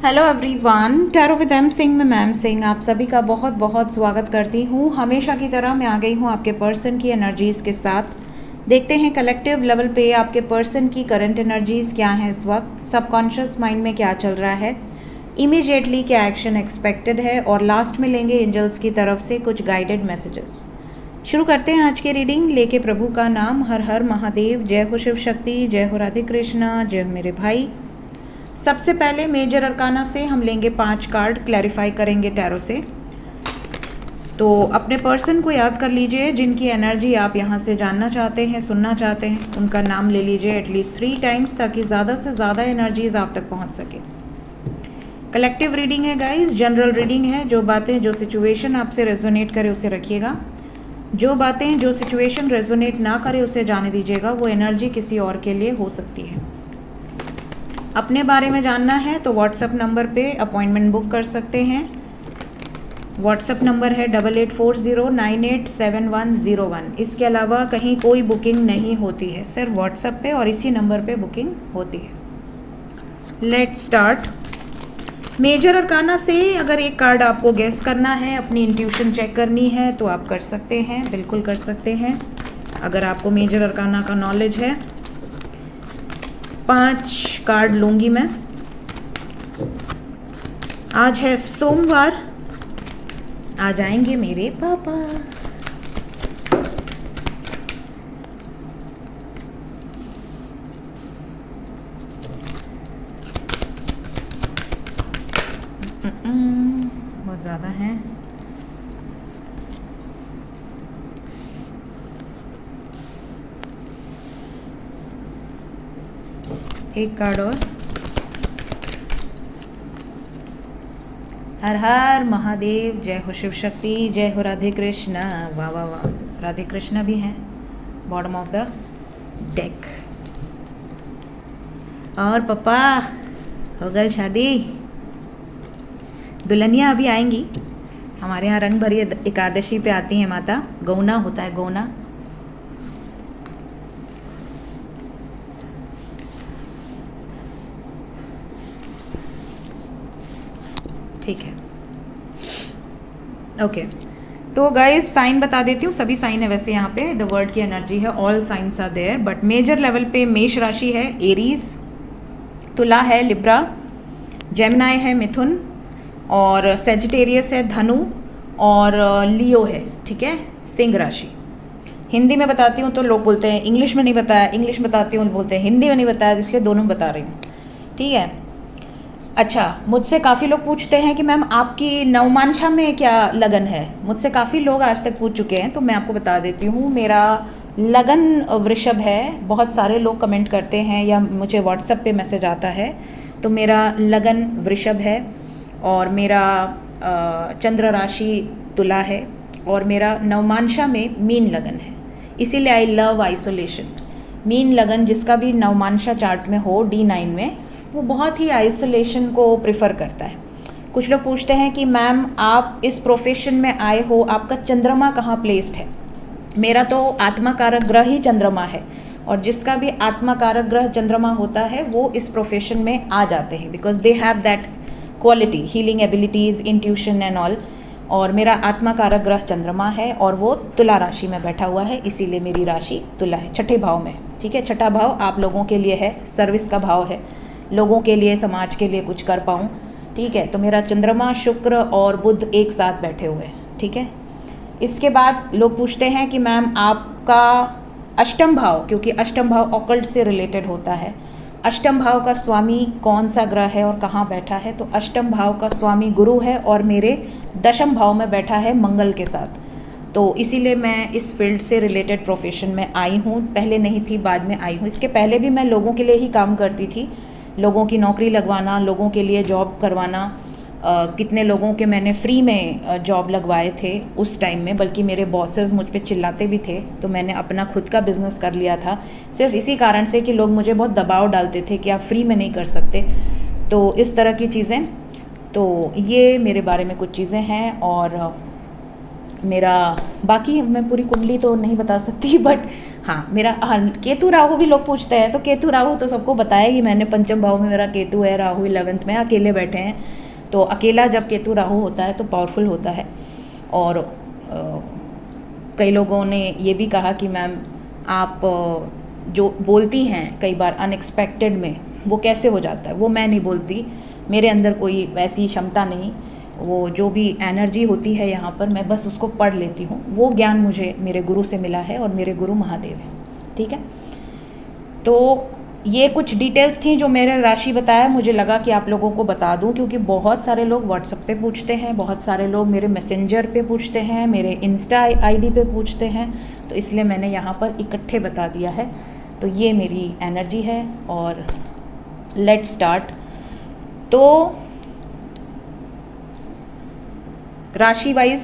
Hello everyone, tarot with M Singh में ma'am Singh आप सभी का बहुत बहुत स्वागत करती हूँ। हमेशा की तरह मैं आ गई हूँ आपके पर्सन की एनर्जीज़ के साथ। देखते हैं कलेक्टिव लेवल पे आपके पर्सन की करंट एनर्जीज़ क्या हैं इस वक्त, सबकॉन्शियस माइंड में क्या चल रहा है, इमीडिएटली क्या एक्शन एक्सपेक्टेड है, और लास्ट में लेंगे एंजल्स की तरफ से कुछ गाइडेड मैसेजेस। शुरू करते हैं आज की रीडिंग लेके प्रभु का नाम। हर हर महादेव, जय हो शिव शक्ति, जय हो राधे कृष्णा, जय हो मेरे भाई। सबसे पहले मेजर अरकाना से हम लेंगे 5 कार्ड, क्लैरिफाई करेंगे टैरो से। तो अपने पर्सन को याद कर लीजिए जिनकी एनर्जी आप यहाँ से जानना चाहते हैं, सुनना चाहते हैं, उनका नाम ले लीजिए एटलीस्ट 3 टाइम्स ताकि ज़्यादा से ज़्यादा एनर्जीज आप तक पहुँच सके। कलेक्टिव रीडिंग है गाइस, जनरल रीडिंग है। जो बातें, जो सिचुएशन आपसे रेजोनेट करे उसे रखिएगा, जो बातें, जो सिचुएशन रेजोनेट ना करे उसे जाने दीजिएगा। वो एनर्जी किसी और के लिए हो सकती है। अपने बारे में जानना है तो व्हाट्सएप नंबर पे अपॉइंटमेंट बुक कर सकते हैं। व्हाट्सएप नंबर है 8840987101। इसके अलावा कहीं कोई बुकिंग नहीं होती है, सिर्फ व्हाट्सएप पे और इसी नंबर पे बुकिंग होती है। Let's start. मेजर अरकाना से अगर एक कार्ड आपको गेस करना है, अपनी इंट्यूशन चेक करनी है तो आप कर सकते हैं, बिल्कुल कर सकते हैं अगर आपको मेजर अरकाना का नॉलेज है। 5 कार्ड लूंगी मैं। आज है सोमवार, आ जाएंगे मेरे पापा। बहुत ज़्यादा है। एक कार्ड और। हर हर महादेव, जय हो शिव शक्ति, जय हो राधे कृष्णा। वाह वाह वाह, राधे कृष्णा भी हैं बॉटम ऑफ द डेक। और पापा हो गई शादी, दुल्हनियाँ अभी आएंगी। हमारे यहाँ रंग भरी एकादशी पे आती हैं माता, गौना होता है, गौना। ठीक है, ओके। तो गाइस साइन बता देती हूँ, सभी साइन है वैसे यहाँ पे, द वर्ड की एनर्जी है, all signs are there, but major level पे मेष राशि है एरीज, तुला है लिब्रा, जेमिनाई है मिथुन, और सेजिटेरियस है धनु, और लियो है, ठीक है, सिंह राशि। हिंदी में बताती हूँ तो लोग बोलते हैं इंग्लिश में नहीं बताया, इंग्लिश बताती हूँ बोलते हैं हिंदी में नहीं बताया, इसलिए दोनों बता रही हूँ, ठीक है। अच्छा, मुझसे काफ़ी लोग पूछते हैं कि मैम आपकी नवमांशा में क्या लगन है। मुझसे काफ़ी लोग आज तक पूछ चुके हैं तो मैं आपको बता देती हूँ। मेरा लगन वृषभ है। बहुत सारे लोग कमेंट करते हैं या मुझे व्हाट्सएप पे मैसेज आता है, तो मेरा लगन वृषभ है और मेरा चंद्र राशि तुला है और मेरा नवमांशा में मीन लगन है। इसीलिए आई लव आइसोलेशन। मीन लगन जिसका भी नवमांशा चार्ट में हो D9 में, वो बहुत ही आइसोलेशन को प्रिफर करता है। कुछ लोग पूछते हैं कि मैम आप इस प्रोफेशन में आए हो, आपका चंद्रमा कहाँ प्लेस्ड है। मेरा तो आत्मा कारक ग्रह ही चंद्रमा है, और जिसका भी आत्मा कारक ग्रह चंद्रमा होता है वो इस प्रोफेशन में आ जाते हैं, because they have that quality, healing abilities, intuition and all. और मेरा आत्मा कारक ग्रह चंद्रमा है और वो तुला राशि में बैठा हुआ है, इसीलिए मेरी राशि तुला है, छठे भाव में, ठीक है। छठा भाव आप लोगों के लिए है, सर्विस का भाव है, लोगों के लिए, समाज के लिए कुछ कर पाऊँ, ठीक है। तो मेरा चंद्रमा, शुक्र और बुध एक साथ बैठे हुए हैं, ठीक है। इसके बाद लोग पूछते हैं कि मैम आपका अष्टम भाव, क्योंकि अष्टम भाव ऑकल्ट से रिलेटेड होता है, अष्टम भाव का स्वामी कौन सा ग्रह है और कहाँ बैठा है। तो अष्टम भाव का स्वामी गुरु है और मेरे दशम भाव में बैठा है मंगल के साथ। तो इसीलिए मैं इस फील्ड से रिलेटेड प्रोफेशन में आई हूँ। पहले नहीं थी, बाद में आई हूँ। इसके पहले भी मैं लोगों के लिए ही काम करती थी, लोगों की नौकरी लगवाना, लोगों के लिए जॉब करवाना। कितने लोगों के मैंने फ्री में जॉब लगवाए थे उस टाइम में, बल्कि मेरे बॉसेस मुझ पे चिल्लाते भी थे, तो मैंने अपना खुद का बिज़नेस कर लिया था, सिर्फ इसी कारण से कि लोग मुझे बहुत दबाव डालते थे कि आप फ्री में नहीं कर सकते। तो इस तरह की चीज़ें, तो ये मेरे बारे में कुछ चीज़ें हैं। और मेरा बाकी मैं पूरी कुंडली तो नहीं बता सकती, बट हाँ मेरा केतु राहु भी लोग पूछते हैं, तो केतु राहु तो सबको बताया कि मैंने पंचम भाव में मेरा केतु है, राहु 11th में, अकेले बैठे हैं। तो अकेला जब केतु राहु होता है तो पावरफुल होता है। और कई लोगों ने ये भी कहा कि मैम आप जो बोलती हैं कई बार अनएक्सपेक्टेड में, वो कैसे हो जाता है? वो मैं नहीं बोलती, मेरे अंदर कोई वैसी क्षमता नहीं। वो जो भी एनर्जी होती है यहाँ पर, मैं बस उसको पढ़ लेती हूँ। वो ज्ञान मुझे मेरे गुरु से मिला है और मेरे गुरु महादेव हैं, ठीक है। तो ये कुछ डिटेल्स थी जो मेरे राशि बताया, मुझे लगा कि आप लोगों को बता दूं, क्योंकि बहुत सारे लोग व्हाट्सएप पे पूछते हैं, बहुत सारे लोग मेरे मैसेंजर पे पूछते हैं, मेरे इंस्टा आईडी पे पूछते हैं, तो इसलिए मैंने यहाँ पर इकट्ठे बता दिया है। तो ये मेरी एनर्जी है और लेट्स स्टार्ट। तो राशि वाइज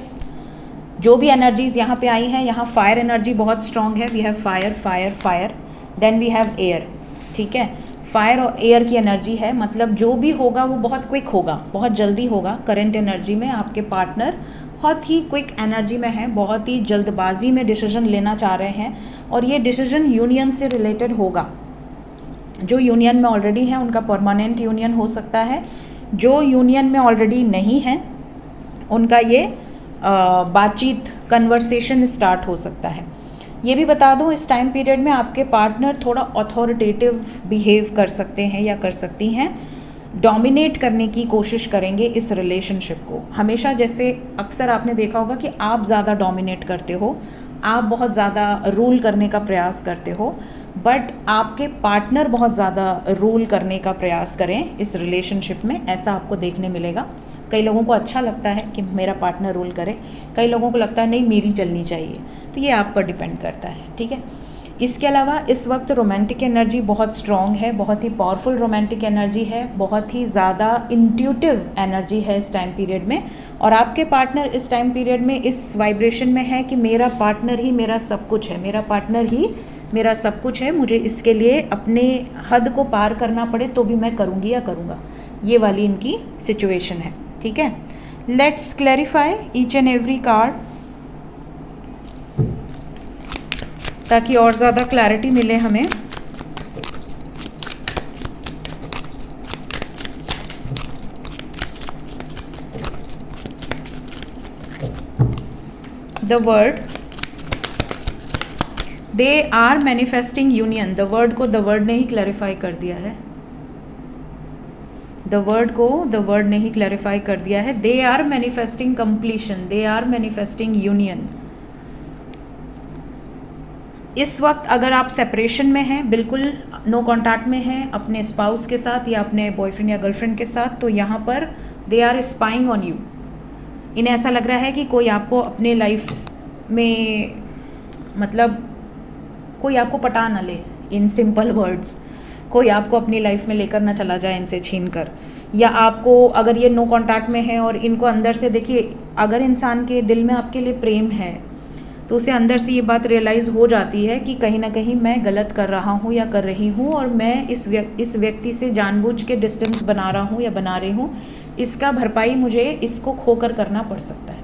जो भी एनर्जीज यहाँ पे आई हैं, यहाँ फायर एनर्जी बहुत स्ट्रांग है। We have fire fire fire, then we have air, ठीक है। फायर और एयर की एनर्जी है, मतलब जो भी होगा वो बहुत क्विक होगा, बहुत जल्दी होगा। करंट एनर्जी में आपके पार्टनर बहुत ही क्विक एनर्जी में है, बहुत ही जल्दबाजी में डिसीजन लेना चाह रहे हैं, और ये डिसीजन यूनियन से रिलेटेड होगा। जो यूनियन में ऑलरेडी है उनका परमानेंट यूनियन हो सकता है, जो यूनियन में ऑलरेडी नहीं है उनका ये बातचीत कन्वर्सेशन स्टार्ट हो सकता है। ये भी बता दूं, इस टाइम पीरियड में आपके पार्टनर थोड़ा अथॉरिटेटिव बिहेव कर सकते हैं या कर सकती हैं, डोमिनेट करने की कोशिश करेंगे इस रिलेशनशिप को। हमेशा जैसे अक्सर आपने देखा होगा कि आप ज़्यादा डोमिनेट करते हो, आप बहुत ज़्यादा रूल करने का प्रयास करते हो, बट आपके पार्टनर बहुत ज़्यादा रूल करने का प्रयास करें इस रिलेशनशिप में, ऐसा आपको देखने मिलेगा। कई लोगों को अच्छा लगता है कि मेरा पार्टनर रूल करे, कई लोगों को लगता है नहीं मेरी चलनी चाहिए, तो ये आप पर डिपेंड करता है, ठीक है। इसके अलावा इस वक्त रोमांटिक एनर्जी बहुत स्ट्रॉन्ग है, बहुत ही पावरफुल रोमांटिक एनर्जी है, बहुत ही ज़्यादा इंट्यूटिव एनर्जी है इस टाइम पीरियड में। और आपके पार्टनर इस टाइम पीरियड में इस वाइब्रेशन में है कि मेरा पार्टनर ही मेरा सब कुछ है, मेरा पार्टनर ही मेरा सब कुछ है, मुझे इसके लिए अपने हद को पार करना पड़े तो भी मैं करूँगी या करूँगा, ये वाली इनकी सिचुएशन है, ठीक है। Let's clarify each and every card ताकि और ज़्यादा क्लैरिटी मिले हमें। The world they are manifesting union, the world को द वर्ड ने ही क्लैरिफाई कर दिया है, द वर्ड को द वर्ड ने ही क्लैरिफाई कर दिया है। They are manifesting completion, they are manifesting union. इस वक्त अगर आप सेपरेशन में हैं, बिल्कुल नो कॉन्टैक्ट में हैं अपने स्पाउस के साथ या अपने बॉयफ्रेंड या गर्लफ्रेंड के साथ, तो यहाँ पर they are spying on you. इन्हें ऐसा लग रहा है कि कोई आपको अपने लाइफ में, मतलब कोई आपको पटा ना ले, इन सिंपल वर्ड्स, कोई आपको अपनी लाइफ में लेकर ना चला जाए इनसे छीन कर। या आपको अगर ये नो कॉन्टैक्ट में है और इनको अंदर से, देखिए अगर इंसान के दिल में आपके लिए प्रेम है तो उसे अंदर से ये बात रियलाइज़ हो जाती है कि कहीं ना कहीं मैं गलत कर रहा हूँ या कर रही हूँ, और मैं इस व्यक्ति से जानबूझ के डिस्टेंस बना रहा हूँ या बना रही हूँ, इसका भरपाई मुझे इसको खोकर करना पड़ सकता है।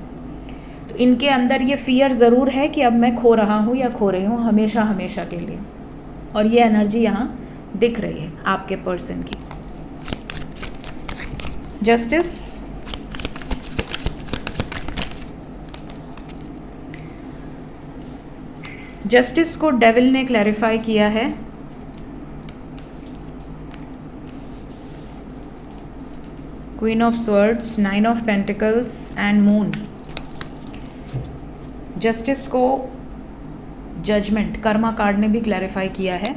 तो इनके अंदर ये फियर ज़रूर है कि अब मैं खो रहा हूँ या खो रही हूँ हमेशा हमेशा के लिए, और ये एनर्जी यहाँ दिख रही है आपके पर्सन की। जस्टिस, जस्टिस को डेविल ने क्लैरिफाई किया है। Queen of swords, 9 of pentacles and moon. Justice को जजमेंट, कर्मा कार्ड ने भी क्लैरिफाई किया है।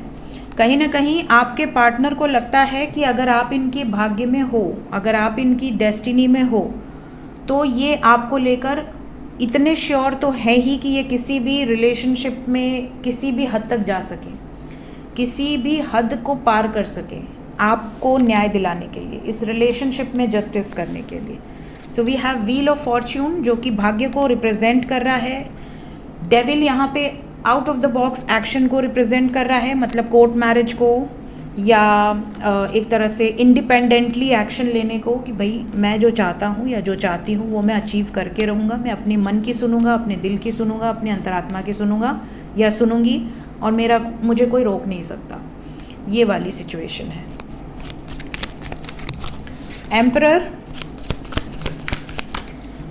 कहीं ना कहीं आपके पार्टनर को लगता है कि अगर आप इनके भाग्य में हो, अगर आप इनकी डेस्टिनी में हो, तो ये आपको लेकर इतने श्योर तो है ही कि ये किसी भी रिलेशनशिप में किसी भी हद तक जा सके, किसी भी हद को पार कर सके आपको न्याय दिलाने के लिए, इस रिलेशनशिप में जस्टिस करने के लिए। So we have wheel of fortune जो कि भाग्य को रिप्रेजेंट कर रहा है। डेविल यहाँ पे out of the box action को रिप्रेजेंट कर रहा है, मतलब कोर्ट मैरिज को, या एक तरह से इंडिपेंडेंटली एक्शन लेने को कि भाई मैं जो चाहता हूँ या जो चाहती हूँ वो मैं अचीव करके रहूँगा, मैं अपने मन की सुनूंगा, अपने दिल की सुनूंगा, अपने अंतरात्मा की सुनूंगा या सुनूंगी, और मुझे कोई रोक नहीं सकता। ये वाली सिचुएशन है।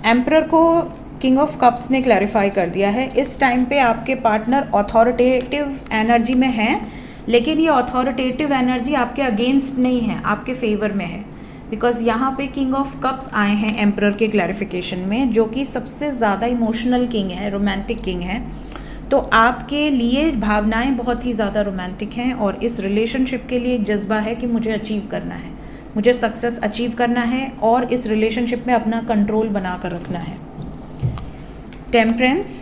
एम्परर को किंग ऑफ कप्स ने क्लैरिफाई कर दिया है। इस टाइम पे आपके पार्टनर ऑथोरिटेटिव एनर्जी में हैं, लेकिन ये ऑथोरिटेटिव एनर्जी आपके अगेंस्ट नहीं है, आपके फेवर में है। बिकॉज यहाँ पे किंग ऑफ कप्स आए हैं एम्परर के क्लैरिफिकेशन में, जो कि सबसे ज़्यादा इमोशनल किंग है, रोमांटिक किंग है। तो आपके लिए भावनाएं बहुत ही ज़्यादा रोमांटिक हैं, और इस रिलेशनशिप के लिए एक जज्बा है कि मुझे अचीव करना है, मुझे सक्सेस अचीव करना है, और इस रिलेशनशिप में अपना कंट्रोल बना कर रखना है। टेम्परेंस,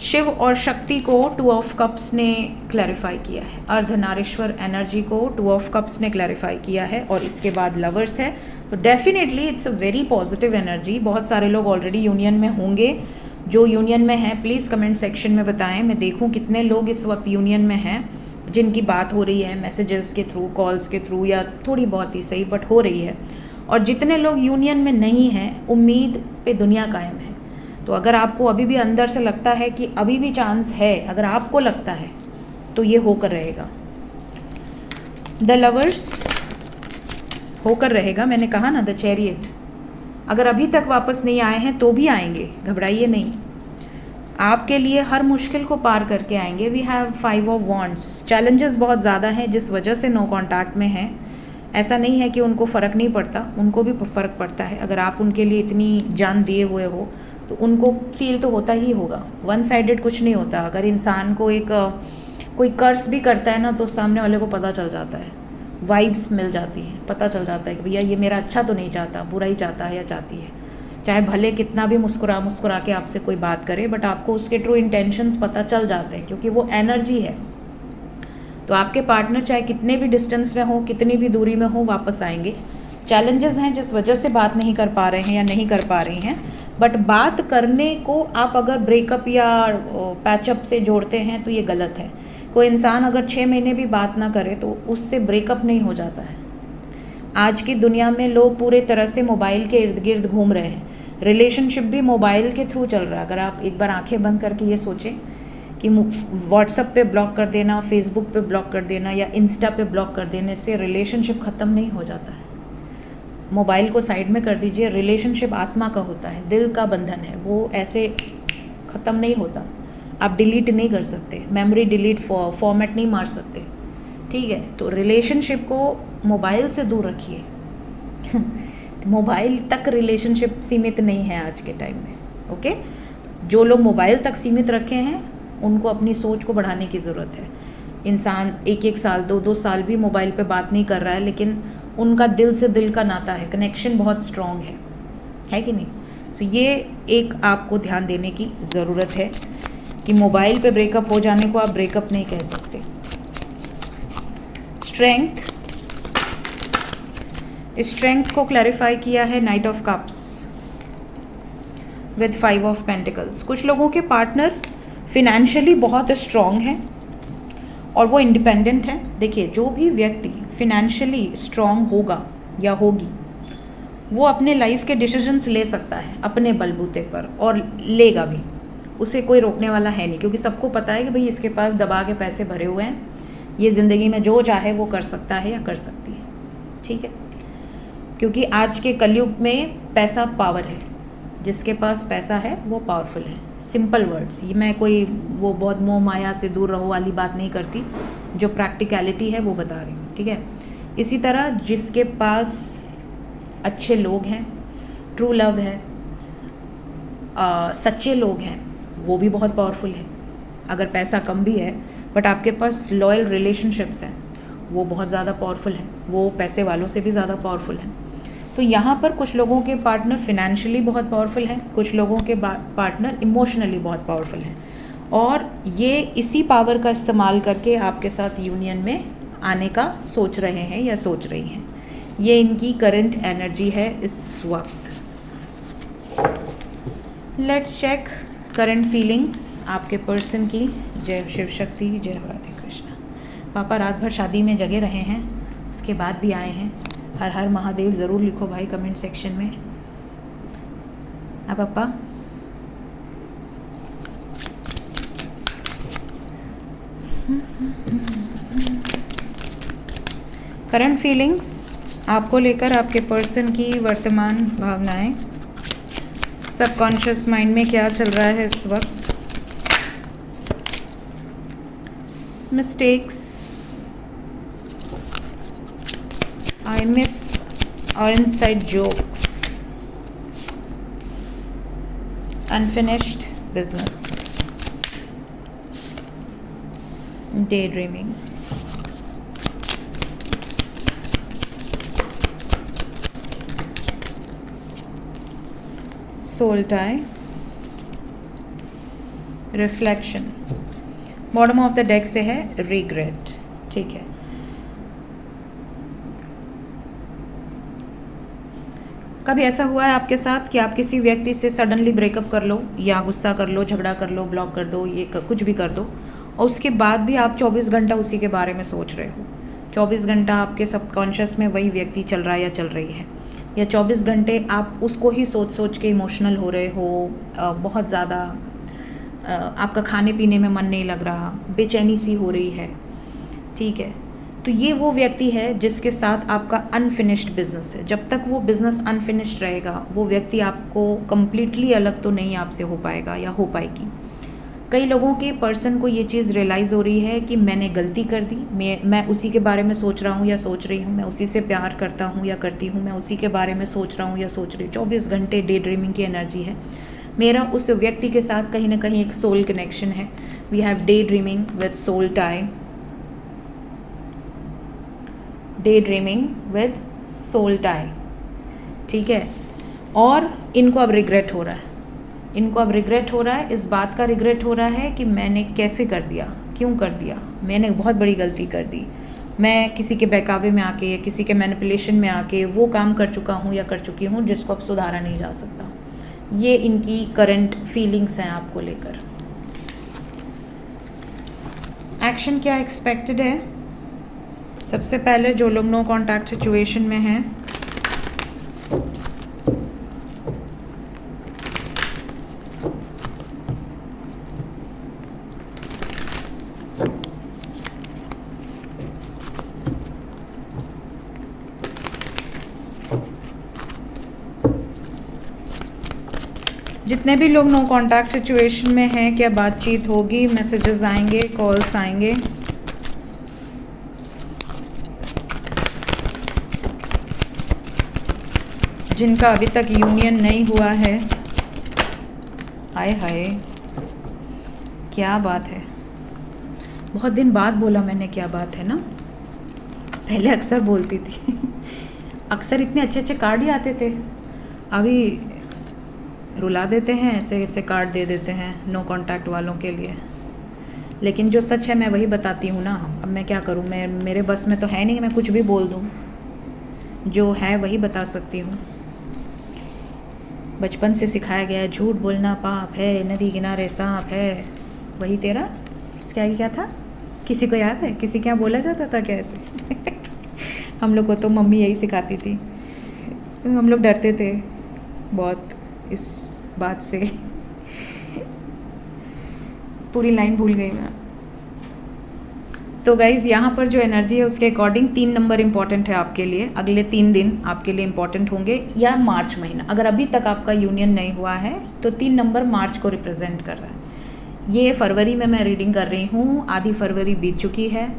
शिव और शक्ति को टू ऑफ कप्स ने क्लैरिफाई किया है। अर्धनारीश्वर एनर्जी को टू ऑफ कप्स ने क्लैरिफाई किया है, और इसके बाद लवर्स है। तो definitely it's a very positive energy. बहुत सारे लोग ऑलरेडी यूनियन में होंगे। जो यूनियन में हैं प्लीज़ कमेंट सेक्शन में बताएं, मैं देखूं कितने लोग इस वक्त यूनियन में हैं जिनकी बात हो रही है मैसेजेस के थ्रू, कॉल्स के थ्रू, या थोड़ी बहुत ही सही बट हो रही है। और जितने लोग यूनियन में नहीं हैं, उम्मीद पे दुनिया कायम है। तो अगर आपको अभी भी अंदर से लगता है कि अभी भी चांस है, अगर आपको लगता है तो ये होकर रहेगा। द लवर्स होकर रहेगा, मैंने कहा ना, द चैरियट। अगर अभी तक वापस नहीं आए हैं तो भी आएंगे, घबराइए नहीं। आपके लिए हर मुश्किल को पार करके आएंगे। We have 5 of wands. Challenges बहुत ज़्यादा हैं जिस वजह से नो कॉन्टैक्ट में हैं। ऐसा नहीं है कि उनको फ़र्क नहीं पड़ता, उनको भी फ़र्क पड़ता है। अगर आप उनके लिए इतनी जान दिए हुए हो तो उनको फील तो होता ही होगा। वन साइडेड कुछ नहीं होता। अगर इंसान को कोई कर्स भी करता है ना, तो सामने वाले को पता चल जाता है, वाइब्स मिल जाती हैं, पता चल जाता है कि भैया ये मेरा अच्छा तो नहीं चाहता, बुरा ही चाहता है या चाहती है। चाहे भले कितना भी मुस्कुरा के आपसे कोई बात करे, बट आपको उसके ट्रू इंटेंशंस पता चल जाते हैं, क्योंकि वो एनर्जी है। तो आपके पार्टनर चाहे कितने भी डिस्टेंस में हो, कितनी भी दूरी में हो, वापस आएंगे। चैलेंजेस हैं जिस वजह से बात नहीं कर पा रहे हैं या नहीं कर पा रही हैं, बट बात करने को आप अगर ब्रेकअप या पैचअप से जोड़ते हैं तो ये गलत है। कोई इंसान अगर 6 महीने भी बात ना करे तो उससे ब्रेकअप नहीं हो जाता है। आज की दुनिया में लोग पूरे तरह से मोबाइल के इर्द गिर्द घूम रहे हैं। रिलेशनशिप भी मोबाइल के थ्रू चल रहा है। अगर आप एक बार आंखें बंद करके ये सोचें कि व्हाट्सएप पे ब्लॉक कर देना, फेसबुक पे ब्लॉक कर देना या इंस्टा पे ब्लॉक कर देने से रिलेशनशिप ख़त्म नहीं हो जाता है। मोबाइल को साइड में कर दीजिए। रिलेशनशिप आत्मा का होता है, दिल का बंधन है, वो ऐसे ख़त्म नहीं होता। आप डिलीट नहीं कर सकते, मेमोरी डिलीट फॉर्मेट नहीं मार सकते, ठीक है। तो रिलेशनशिप को मोबाइल से दूर रखिए। मोबाइल तक रिलेशनशिप सीमित नहीं है आज के टाइम में, ओके। जो लोग मोबाइल तक सीमित रखे हैं उनको अपनी सोच को बढ़ाने की ज़रूरत है। इंसान 1-1 साल 2-2 साल भी मोबाइल पे बात नहीं कर रहा है, लेकिन उनका दिल से दिल का नाता है, कनेक्शन बहुत स्ट्रॉन्ग है कि नहीं। तो ये एक आपको ध्यान देने की ज़रूरत है कि मोबाइल पे ब्रेकअप हो जाने को आप ब्रेकअप नहीं कह सकते। स्ट्रेंथ को क्लैरिफाई किया है night of cups with 5 of pentacles. कुछ लोगों के पार्टनर फिनेंशियली बहुत स्ट्रॉन्ग हैं और वो इंडिपेंडेंट है। देखिए, जो भी व्यक्ति फिनेंशियली स्ट्रॉन्ग होगा या होगी, वो अपने लाइफ के डिसीजंस ले सकता है अपने बलबूते पर, और लेगा भी। उसे कोई रोकने वाला है नहीं, क्योंकि सबको पता है कि भाई इसके पास दबा के पैसे भरे हुए हैं, ये ज़िंदगी में जो चाहे वो कर सकता है या कर सकती है, ठीक है। क्योंकि आज के कलयुग में पैसा पावर है। जिसके पास पैसा है वो पावरफुल है। सिंपल वर्ड्स, ये मैं कोई वो बहुत मोह माया से दूर रहो वाली बात नहीं करती, जो प्रैक्टिकलिटी है वो बता रही हूँ, ठीक है। इसी तरह जिसके पास अच्छे लोग हैं, ट्रू लव है, सच्चे लोग हैं, वो भी बहुत पावरफुल है। अगर पैसा कम भी है बट आपके पास लॉयल रिलेशनशिप्स हैं, वो बहुत ज़्यादा पावरफुल हैं, वो पैसे वालों से भी ज़्यादा पावरफुल हैं। तो यहाँ पर कुछ लोगों के पार्टनर फिनेंशियली बहुत पावरफुल हैं, कुछ लोगों के पार्टनर इमोशनली बहुत पावरफुल हैं, और ये इसी पावर का इस्तेमाल करके आपके साथ यूनियन में आने का सोच रहे हैं या सोच रही हैं। ये इनकी करंट एनर्जी है इस वक्त। लेट्स चेक करंट फीलिंग्स आपके पर्सन की। जय शिव शक्ति, जय राधे कृष्णा। पापा रात भर शादी में जगे रहे हैं, उसके बाद भी आए हैं। हर हर महादेव ज़रूर लिखो भाई कमेंट सेक्शन में। अब पापा करंट फीलिंग्स आपको लेकर, आपके पर्सन की वर्तमान भावनाएं, सबकॉन्शियस माइंड में क्या चल रहा है इस वक्त। Mistakes, I miss or inside jokes, unfinished business, daydreaming, soul tie, reflection। Bottom of the deck से है रिग्रेट, ठीक है। कभी ऐसा हुआ है आपके साथ कि आप किसी व्यक्ति से सडनली ब्रेकअप कर लो, या गुस्सा कर लो, झगड़ा कर लो, ब्लॉक कर दो, कुछ भी कर दो, और उसके बाद भी आप 24 घंटा उसी के बारे में सोच रहे हो। 24 घंटा आपके सबकॉन्शियस में वही व्यक्ति चल रहा है या चल रही है, या 24 घंटे आप उसको ही सोच सोच के इमोशनल हो रहे हो, बहुत ज़्यादा आपका खाने पीने में मन नहीं लग रहा, बेचैनी सी हो रही है, ठीक है। तो ये वो व्यक्ति है जिसके साथ आपका अनफिनिश्ड बिजनेस है। जब तक वो बिज़नेस अनफिनिश्ड रहेगा, वो व्यक्ति आपको कम्प्लीटली अलग तो नहीं आपसे हो पाएगा या हो पाएगी। कई लोगों के पर्सन को ये चीज़ रियलाइज़ हो रही है कि मैंने गलती कर दी, मैं उसी के बारे में सोच रहा हूँ या सोच रही हूँ, मैं उसी से प्यार करता हूँ या करती हूँ, मैं उसी के बारे में सोच रहा हूँ या सोच रही हूँ। 24 घंटे डे ड्रीमिंग की एनर्जी है। मेरा उस व्यक्ति के साथ कहीं ना कहीं एक सोल कनेक्शन है। We have daydreaming with soul tie, daydreaming with soul tie, ठीक है। और इनको अब रिग्रेट हो रहा है, इनको अब रिग्रेट हो रहा है, इस बात का रिग्रेट हो रहा है कि मैंने कैसे कर दिया, क्यों कर दिया, मैंने बहुत बड़ी गलती कर दी, मैं किसी के बहकावे में आके, किसी के मैनिपुलेशन में आके वो काम कर चुका हूँ या कर चुकी हूँ जिसको अब सुधारा नहीं जा सकता। ये इनकी करंट फीलिंग्स हैं आपको लेकर। एक्शन क्या एक्सपेक्टेड है? सबसे पहले जो लोग नो कॉन्टैक्ट सिचुएशन में हैं, जितने भी लोग नो कॉन्टैक्ट सिचुएशन में हैं, क्या बातचीत होगी, मैसेजेस आएंगे, कॉल्स आएंगे? जिनका अभी तक यूनियन नहीं हुआ है, हाय हाय क्या बात है, बहुत दिन बाद बोला मैंने क्या बात है ना, पहले अक्सर बोलती थी अक्सर इतने अच्छे अच्छे कार्ड ही आते थे, अभी रुला देते हैं, ऐसे ऐसे कार्ड दे देते हैं नो कांटेक्ट वालों के लिए। लेकिन जो सच है मैं वही बताती हूँ ना, अब मैं क्या करूँ, मेरे बस में तो है नहीं मैं कुछ भी बोल दूँ, जो है वही बता सकती हूँ। बचपन से सिखाया गया है झूठ बोलना पाप है, नदी किनारे सांप है, वही तेरा उसके आगे क्या था, किसी को याद है, किसी के यहाँ बोला जाता था कैसे हम लोग को तो मम्मी यही सिखाती थी, हम लोग डरते थे बहुत इस बात से पूरी लाइन भूल गई मैं। तो गाइज़ यहाँ पर जो एनर्जी है उसके अकॉर्डिंग 3 नंबर इम्पॉर्टेंट है आपके लिए, अगले 3 दिन आपके लिए इम्पॉर्टेंट होंगे, या मार्च महीना। अगर अभी तक आपका यूनियन नहीं हुआ है तो 3 नंबर मार्च को रिप्रेजेंट कर रहा है। ये फरवरी में मैं रीडिंग कर रही हूँ, आधी फरवरी बीत चुकी है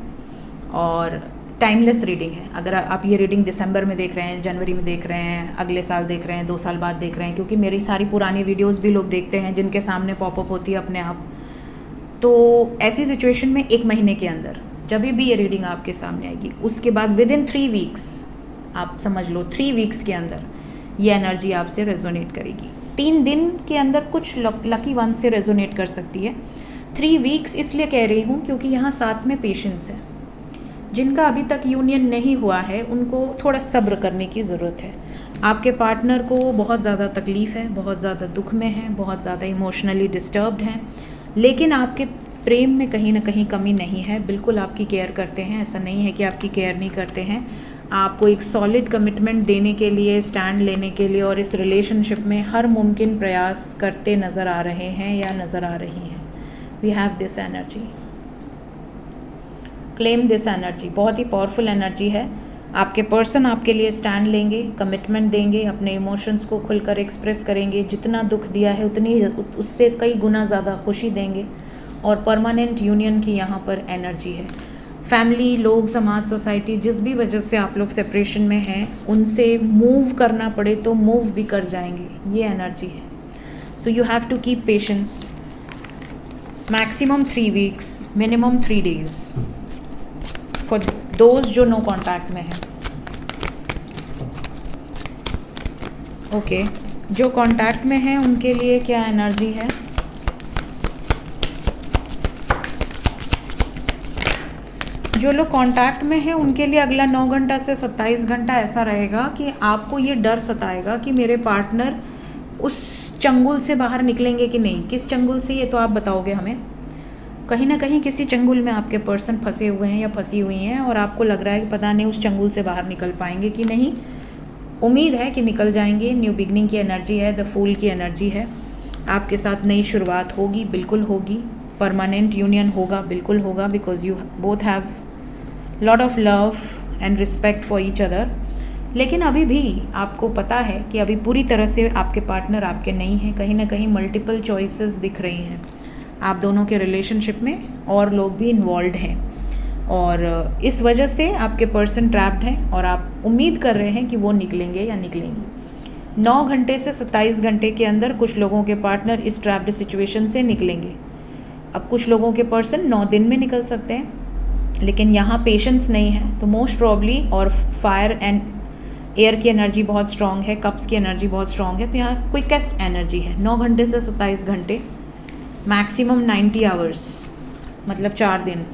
और टाइमलेस रीडिंग है। अगर आप ये रीडिंग दिसंबर में देख रहे हैं, जनवरी में देख रहे हैं, अगले साल देख रहे हैं, 2 साल बाद देख रहे हैं, क्योंकि मेरी सारी पुरानी वीडियोस भी लोग देखते हैं जिनके सामने पॉपअप होती है अपने आप। तो ऐसी सिचुएशन में 1 महीने के अंदर जब भी ये रीडिंग आपके सामने आएगी, उसके बाद विदिन 3 वीक्स, आप समझ लो 3 वीक्स के अंदर ये एनर्जी आपसे रेजोनेट करेगी। 3 दिन के अंदर कुछ लकी वन से रेजोनेट कर सकती है। 3 वीक्स इसलिए कह रही हूँ क्योंकि यहाँ साथ में पेशेंस है। जिनका अभी तक यूनियन नहीं हुआ है उनको थोड़ा सब्र करने की ज़रूरत है। आपके पार्टनर को बहुत ज़्यादा तकलीफ़ है, बहुत ज़्यादा दुख में है, बहुत ज़्यादा इमोशनली डिस्टर्ब्ड हैं, लेकिन आपके प्रेम में कहीं ना कहीं कमी नहीं है, बिल्कुल आपकी केयर करते हैं, ऐसा नहीं है कि आपकी केयर नहीं करते हैं। आपको एक सॉलिड कमिटमेंट देने के लिए, स्टैंड लेने के लिए और इस रिलेशनशिप में हर मुमकिन प्रयास करते नज़र आ रहे हैं या नज़र आ रही हैं। We have this energy, claim this energy. बहुत ही पावरफुल एनर्जी है। आपके पर्सन आपके लिए स्टैंड लेंगे, कमिटमेंट देंगे, अपने इमोशंस को खुलकर एक्सप्रेस करेंगे, जितना दुख दिया है उतनी उससे कई गुना ज़्यादा खुशी देंगे, और परमानेंट यूनियन की यहाँ पर एनर्जी है। फैमिली, लोग, समाज, सोसाइटी, जिस भी वजह से आप लोग सेपरेशन में हैं, उनसे मूव करना पड़े तो मूव भी कर जाएंगे, ये एनर्जी है। So you have to keep patience. Maximum 3 weeks, minimum 3 days for those जो नो कॉन्टैक्ट में है। ओके, जो कॉन्टैक्ट में है उनके लिए क्या एनर्जी है? जो लोग कांटेक्ट में हैं उनके लिए अगला 9 घंटा से 27 घंटा ऐसा रहेगा कि आपको ये डर सताएगा कि मेरे पार्टनर उस चंगुल से बाहर निकलेंगे कि नहीं। किस चंगुल से, ये तो आप बताओगे हमें। कहीं ना कहीं किसी चंगुल में आपके पर्सन फंसे हुए हैं या फंसी हुई हैं, और आपको लग रहा है कि पता नहीं उस चंगुल से बाहर निकल पाएंगे कि नहीं। उम्मीद है कि निकल जाएंगे। न्यू बिगनिंग की एनर्जी है, द फूल की एनर्जी है। आपके साथ नई शुरुआत होगी, बिल्कुल होगी। परमानेंट यूनियन होगा, बिल्कुल होगा, because you both have lot of love and respect for each other. लेकिन अभी भी आपको पता है कि अभी पूरी तरह से आपके पार्टनर आपके नहीं हैं। कहीं ना कहीं मल्टीपल चॉइसेस दिख रही हैं आप दोनों के रिलेशनशिप में, और लोग भी इन्वॉल्व हैं, और इस वजह से आपके पर्सन ट्रैप्ड हैं और आप उम्मीद कर रहे हैं कि वो निकलेंगे या निकलेंगी। 9 घंटे से 27 घंटे के अंदर कुछ लोगों के पार्टनर इस ट्रैप्ड सिचुएशन से निकलेंगे। अब कुछ लोगों के पर्सन 9 दिन में निकल सकते हैं, लेकिन यहाँ पेशेंस नहीं है, तो मोस्ट प्रॉब्ली, और फायर एंड एयर की एनर्जी बहुत स्ट्रॉन्ग है, कप्स की एनर्जी बहुत स्ट्रॉन्ग है, तो यहाँ क्विकेस्ट एनर्जी है। 9 घंटे से 27 घंटे, मैक्सिमम 90 आवर्स, मतलब 4 दिन।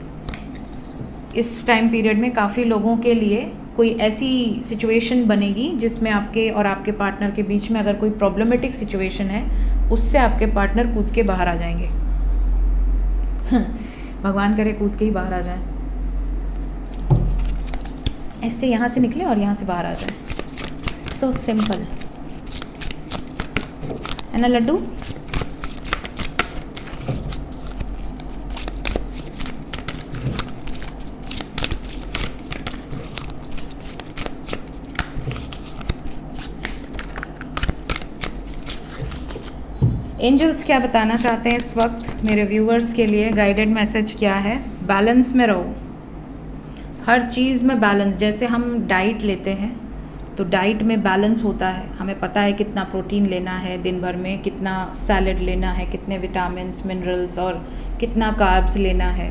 इस टाइम पीरियड में काफ़ी लोगों के लिए कोई ऐसी सिचुएशन बनेगी जिसमें आपके और आपके पार्टनर के बीच में अगर कोई प्रॉब्लमेटिक सिचुएशन है, उससे आपके पार्टनर कूद के बाहर आ जाएंगे। भगवान करे कूद के ही बाहर आ जाए, ऐसे यहाँ से निकले और यहाँ से बाहर आ जाए। सो सिंपल है ना लड्डू। एंजल्स क्या बताना चाहते हैं इस वक्त मेरे व्यूअर्स के लिए? गाइडेड मैसेज क्या है? बैलेंस में रहो, हर चीज़ में बैलेंस। जैसे हम डाइट लेते हैं तो डाइट में बैलेंस होता है, हमें पता है कितना प्रोटीन लेना है दिन भर में, कितना सैलड लेना है, कितने विटामिन्स, मिनरल्स और कितना कार्ब्स लेना है,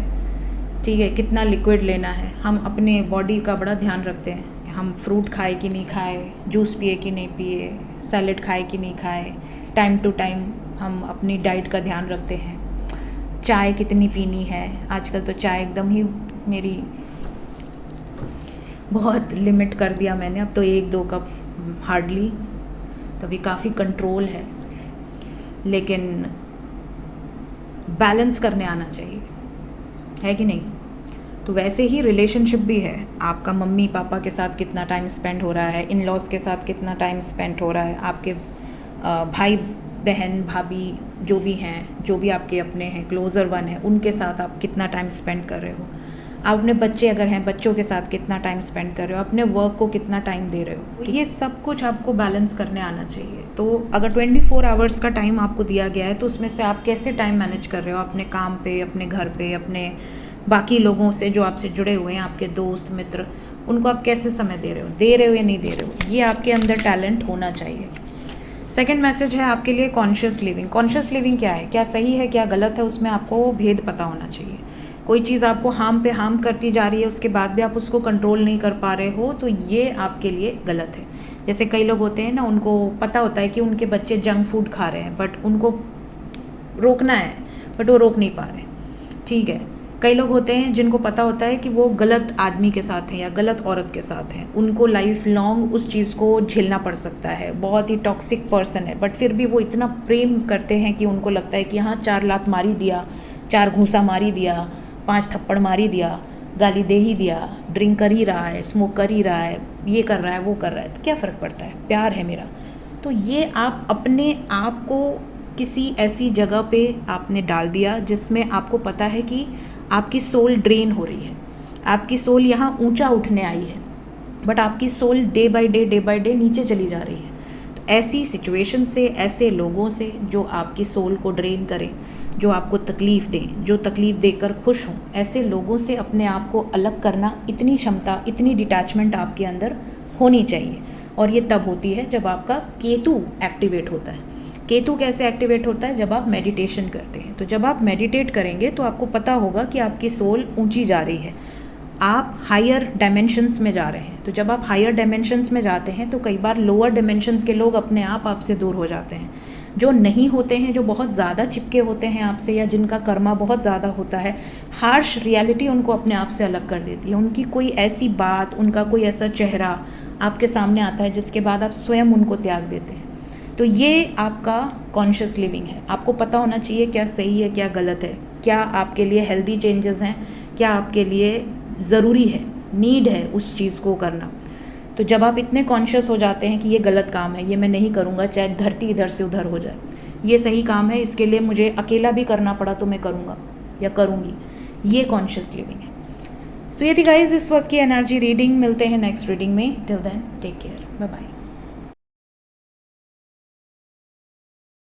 ठीक है, कितना लिक्विड लेना है। हम अपने बॉडी का बड़ा ध्यान रखते हैं, हम फ्रूट खाए कि नहीं खाए, जूस पिए कि नहीं पिए, सैलड खाए कि नहीं खाए, टाइम टू टाइम हम अपनी डाइट का ध्यान रखते हैं। चाय कितनी पीनी है, आजकल तो चाय एकदम ही मेरी बहुत लिमिट कर दिया मैंने, अब तो 1-2 कप हार्डली, तो अभी काफ़ी कंट्रोल है। लेकिन बैलेंस करने आना चाहिए, है कि नहीं? तो वैसे ही रिलेशनशिप भी है। आपका मम्मी पापा के साथ कितना टाइम स्पेंड हो रहा है, इन लॉज के साथ कितना टाइम स्पेंड हो रहा है, आपके भाई बहन भाभी जो भी हैं, जो भी आपके अपने हैं, क्लोज़र वन है, उनके साथ आप कितना टाइम स्पेंड कर रहे हो, आप अपने बच्चे अगर हैं बच्चों के साथ कितना टाइम स्पेंड कर रहे हो, अपने वर्क को कितना टाइम दे रहे हो, ये सब कुछ आपको बैलेंस करने आना चाहिए। तो अगर 24 आवर्स का टाइम आपको दिया गया है तो उसमें से आप कैसे टाइम मैनेज कर रहे हो अपने काम पे, अपने घर पे, अपने बाकी लोगों से जो आपसे जुड़े हुए हैं, आपके दोस्त मित्र, उनको आप कैसे समय दे रहे हो या नहीं दे रहे हो, ये आपके अंदर टैलेंट होना चाहिए। सेकंड मैसेज है आपके लिए कॉन्शियस लिविंग। कॉन्शियस लिविंग क्या है, क्या सही है क्या गलत है, उसमें आपको भेद पता होना चाहिए। कोई चीज़ आपको हार्म पे हार्म करती जा रही है, उसके बाद भी आप उसको कंट्रोल नहीं कर पा रहे हो, तो ये आपके लिए गलत है। जैसे कई लोग होते हैं ना, उनको पता होता है कि उनके बच्चे जंक फूड खा रहे हैं, बट उनको रोकना है, बट वो रोक नहीं पा रहे, ठीक है। कई लोग होते हैं जिनको पता होता है कि वो गलत आदमी के साथ हैं या गलत औरत के साथ हैं, उनको लाइफ लॉन्ग उस चीज़ को झेलना पड़ सकता है, बहुत ही टॉक्सिक पर्सन है, बट फिर भी वो इतना प्रेम करते हैं कि उनको लगता है कि हाँ 4 लात मार ही दिया, 4 घूंसा मार ही दिया, 5 थप्पड़ मार ही दिया, गाली दे ही दिया, ड्रिंक कर ही रहा है, स्मोक कर ही रहा है, ये कर रहा है, वो कर रहा है, तो क्या फ़र्क पड़ता है, प्यार है मेरा। तो ये आप अपने आप को किसी ऐसी जगह पे आपने डाल दिया जिसमें आपको पता है कि आपकी सोल ड्रेन हो रही है, आपकी सोल यहाँ ऊंचा उठने आई है, बट आपकी सोल डे बाय डे नीचे चली जा रही है। तो ऐसी सिचुएशन से, ऐसे लोगों से जो आपकी सोल को ड्रेन करें, जो आपको तकलीफ़ दें, जो तकलीफ़ देकर खुश हों, ऐसे लोगों से अपने आप को अलग करना, इतनी क्षमता, इतनी डिटैचमेंट आपके अंदर होनी चाहिए। और ये तब होती है जब आपका केतु एक्टिवेट होता है। केतु कैसे एक्टिवेट होता है? जब आप मेडिटेशन करते हैं। तो जब आप मेडिटेट करेंगे तो आपको पता होगा कि आपकी सोल ऊंची जा रही है, आप हायर डायमेंशंस में जा रहे हैं। तो जब आप हायर डायमेंशंस में जाते हैं तो कई बार लोअर डायमेंशंस के लोग अपने आप आपसे दूर हो जाते हैं। जो नहीं होते हैं, जो बहुत ज़्यादा चिपके होते हैं आपसे, या जिनका कर्मा बहुत ज़्यादा होता है, हार्श रियलिटी उनको अपने आप से अलग कर देती है। उनकी कोई ऐसी बात, उनका कोई ऐसा चेहरा आपके सामने आता है जिसके बाद आप स्वयं उनको त्याग देते हैं। तो ये आपका कॉन्शियस लिविंग है। आपको पता होना चाहिए क्या सही है, क्या गलत है, क्या आपके लिए हेल्दी चेंजेस हैं, क्या आपके लिए ज़रूरी है, नीड है उस चीज़ को करना। तो जब आप इतने कॉन्शियस हो जाते हैं कि ये गलत काम है, ये मैं नहीं करूँगा, चाहे धरती इधर से उधर हो जाए, ये सही काम है, इसके लिए मुझे अकेला भी करना पड़ा तो मैं करूँगा या करूँगी, ये कॉन्शियस लिविंग है। सो ये थी गाइस इस वक्त की एनर्जी रीडिंग। मिलते हैं नेक्स्ट रीडिंग में। Till then take care, bye bye.